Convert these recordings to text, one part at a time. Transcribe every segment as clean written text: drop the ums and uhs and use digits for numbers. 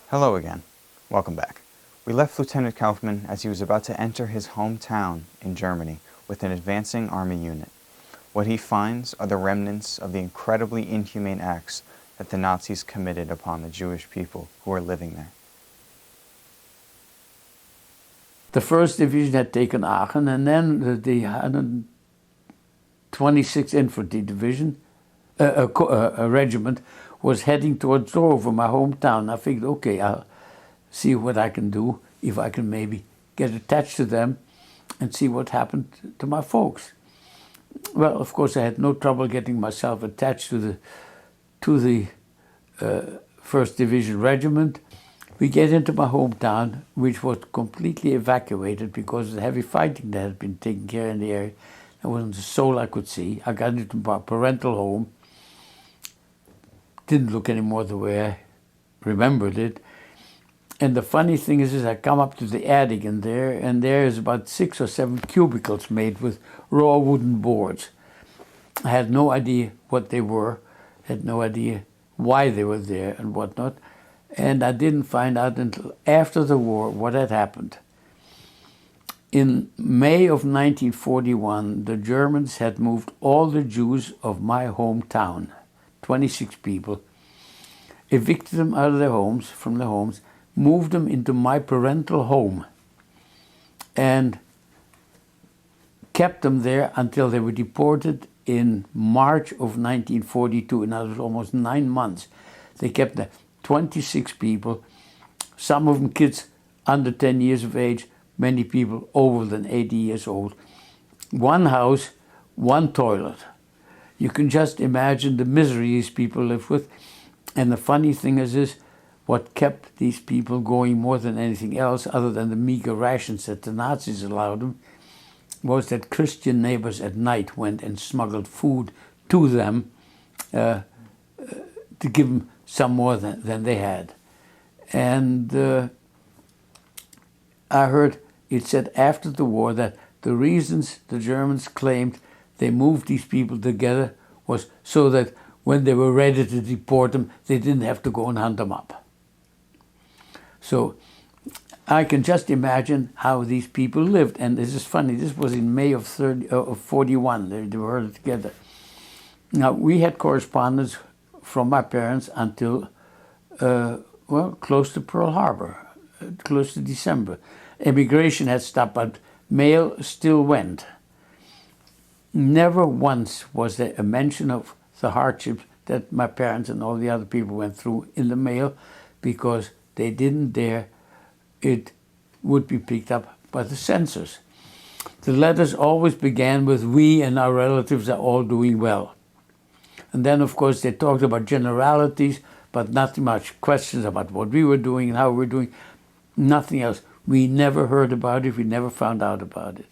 Hello again. Welcome back. We left Lieutenant Kaufman as he was about to enter his hometown in Germany with an advancing army unit. What he finds are the remnants of the incredibly inhumane acts that the Nazis committed upon the Jewish people who were living there. The 1st Division had taken Aachen, and then the 126th Infantry Division, a regiment, was heading towards Dover, my hometown. I figured, okay, I'll see what I can do, if I can maybe get attached to them and see what happened to my folks. Well, of course, I had no trouble getting myself attached to the 1st Division regiment. We get into my hometown, which was completely evacuated because of the heavy fighting that had been taking care in the area. There wasn't a soul I could see. I got into my parental home. Didn't look any more the way I remembered it. And the funny thing is I come up to the attic and there is about 6 or 7 cubicles made with raw wooden boards. I had no idea what they were, had no idea why they were there and whatnot. And I didn't find out until after the war what had happened. In May of 1941, the Germans had moved all the Jews of my hometown, 26 people, evicted them out of their homes, from their homes, moved them into my parental home, and kept them there until they were deported in March of 1942, and that was almost 9 months. They kept the 26 people, some of them kids under 10 years of age, many people over than 80 years old. One house, one toilet. You can just imagine the misery these people live with. And the funny thing is what kept these people going more than anything else, other than the meager rations that the Nazis allowed them, was that Christian neighbors at night went and smuggled food to them to give them some more than they had. And I heard it said after the war that the reasons the Germans claimed they moved these people together was so that when they were ready to deport them, they didn't have to go and hunt them up. So I can just imagine how these people lived. And this is funny, this was in May of 41, they were together. Now, we had correspondence from my parents until, close to Pearl Harbor, close to December. Immigration had stopped, but mail still went. Never once was there a mention of the hardships that my parents and all the other people went through in the mail, because they didn't dare it would be picked up by the censors. The letters always began with, "We and our relatives are all doing well." And then, of course, they talked about generalities, but not much questions about what we were doing and how we were doing. Nothing else. We never heard about it. We never found out about it.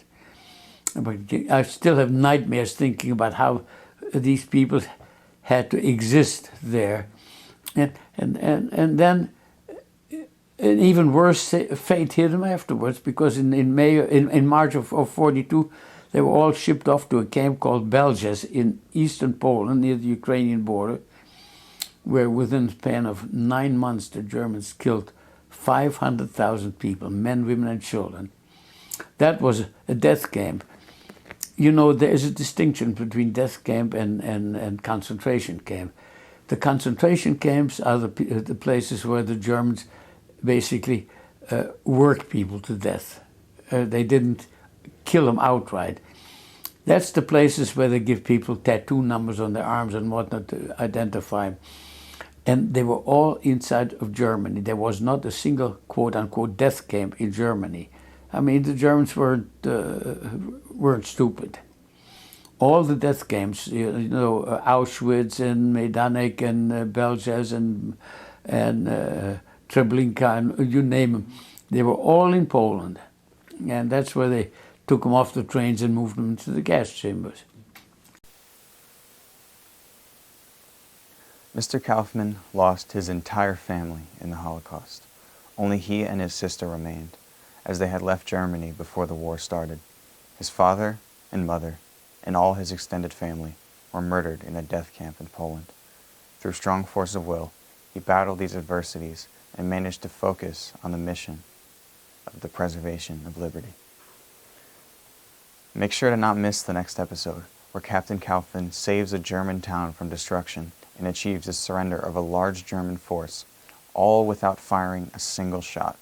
But I still have nightmares thinking about how these people had to exist there. And then an even worse fate hit them afterwards, because in March of 42, they were all shipped off to a camp called Belzec in eastern Poland, near the Ukrainian border, where within the span of 9 months the Germans killed 500,000 people, men, women, and children. That was a death camp. You know, there is a distinction between death camp and concentration camp. The concentration camps are the places where the Germans basically worked people to death. They didn't kill them outright. That's the places where they give people tattoo numbers on their arms and whatnot to identify them. And they were all inside of Germany. There was not a single quote-unquote death camp in Germany. I mean, the Germans weren't stupid. All the death camps, Auschwitz and Majdanek and Belzec and Treblinka, and you name them, they were all in Poland. And that's where they took them off the trains and moved them into the gas chambers. Mr. Kaufman lost his entire family in the Holocaust. Only he and his sister remained, as they had left Germany before the war started. His father and mother and all his extended family were murdered in a death camp in Poland. Through strong force of will, he battled these adversities and managed to focus on the mission of the preservation of liberty. Make sure to not miss the next episode, where Captain Kaufman saves a German town from destruction and achieves the surrender of a large German force, all without firing a single shot.